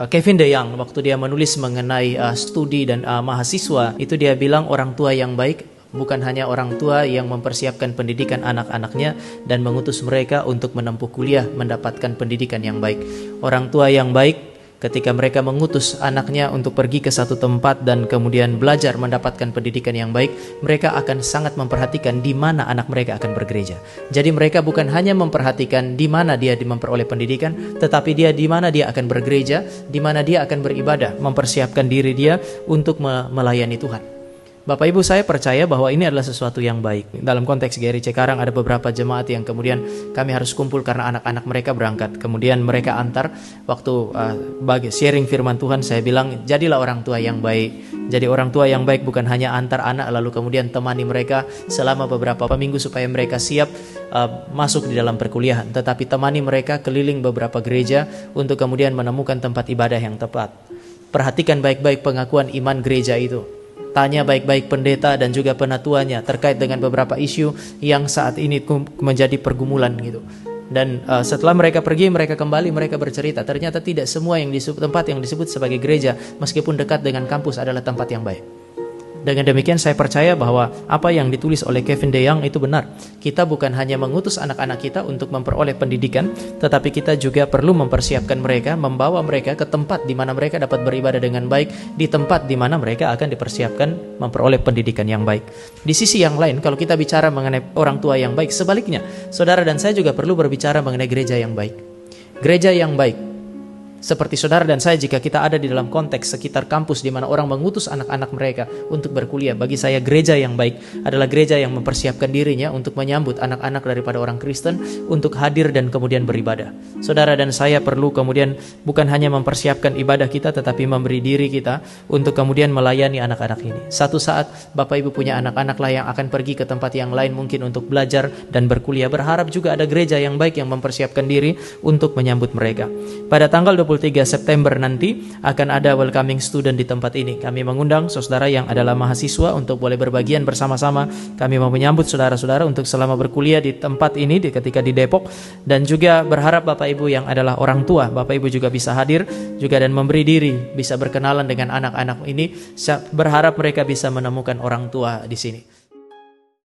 Kevin DeYoung waktu dia menulis mengenai studi dan mahasiswa, itu dia bilang orang tua yang baik bukan hanya orang tua yang mempersiapkan pendidikan anak-anaknya dan mengutus mereka untuk menempuh kuliah mendapatkan pendidikan yang baik. Orang tua yang baik ketika mereka mengutus anaknya untuk pergi ke satu tempat dan kemudian belajar mendapatkan pendidikan yang baik, mereka akan sangat memperhatikan di mana anak mereka akan bergereja. Jadi mereka bukan hanya memperhatikan di mana dia memperoleh pendidikan, tetapi dia di mana dia akan bergereja, di mana dia akan beribadah, mempersiapkan diri dia untuk melayani Tuhan. Bapak Ibu, saya percaya bahwa ini adalah sesuatu yang baik. Dalam konteks GRI Cikarang ada beberapa jemaat yang kemudian kami harus kumpul karena anak-anak mereka berangkat. Kemudian mereka antar, waktu bagi sharing firman Tuhan, saya bilang jadilah orang tua yang baik. Jadi orang tua yang baik bukan hanya antar anak lalu kemudian temani mereka selama beberapa minggu supaya mereka siap masuk di dalam perkuliahan, tetapi temani mereka keliling beberapa gereja untuk kemudian menemukan tempat ibadah yang tepat. Perhatikan baik-baik pengakuan iman gereja itu. Tanya baik-baik pendeta dan juga penatuannya terkait dengan beberapa isu yang saat ini menjadi pergumulan gitu. Dan setelah mereka pergi, mereka kembali, mereka bercerita ternyata tidak semua yang tempat yang disebut sebagai gereja meskipun dekat dengan kampus adalah tempat yang baik. Dengan demikian saya percaya bahwa apa yang ditulis oleh Kevin DeYoung itu benar. Kita bukan hanya mengutus anak-anak kita untuk memperoleh pendidikan, tetapi kita juga perlu mempersiapkan mereka, membawa mereka ke tempat di mana mereka dapat beribadah dengan baik, di tempat di mana mereka akan dipersiapkan memperoleh pendidikan yang baik. Di sisi yang lain, kalau kita bicara mengenai orang tua yang baik, sebaliknya, saudara dan saya juga perlu berbicara mengenai gereja yang baik. Gereja yang baik seperti saudara dan saya, jika kita ada di dalam konteks sekitar kampus di mana orang mengutus anak-anak mereka untuk berkuliah, bagi saya gereja yang baik adalah gereja yang mempersiapkan dirinya untuk menyambut anak-anak daripada orang Kristen untuk hadir dan kemudian beribadah. Saudara dan saya perlu kemudian bukan hanya mempersiapkan ibadah kita, tetapi memberi diri kita untuk kemudian melayani anak-anak ini. Satu saat Bapak Ibu punya anak-anak lah yang akan pergi ke tempat yang lain mungkin untuk belajar dan berkuliah. Berharap juga ada gereja yang baik yang mempersiapkan diri untuk menyambut mereka. Pada tanggal 23 September nanti akan ada welcoming student di tempat ini. Kami mengundang saudara yang adalah mahasiswa untuk boleh berbagian bersama-sama. Kami mau menyambut saudara-saudara untuk selama berkuliah di tempat ini ketika di Depok, dan juga berharap Bapak Ibu yang adalah orang tua, Bapak Ibu juga bisa hadir juga dan memberi diri, bisa berkenalan dengan anak-anak ini. Berharap mereka bisa menemukan orang tua di sini.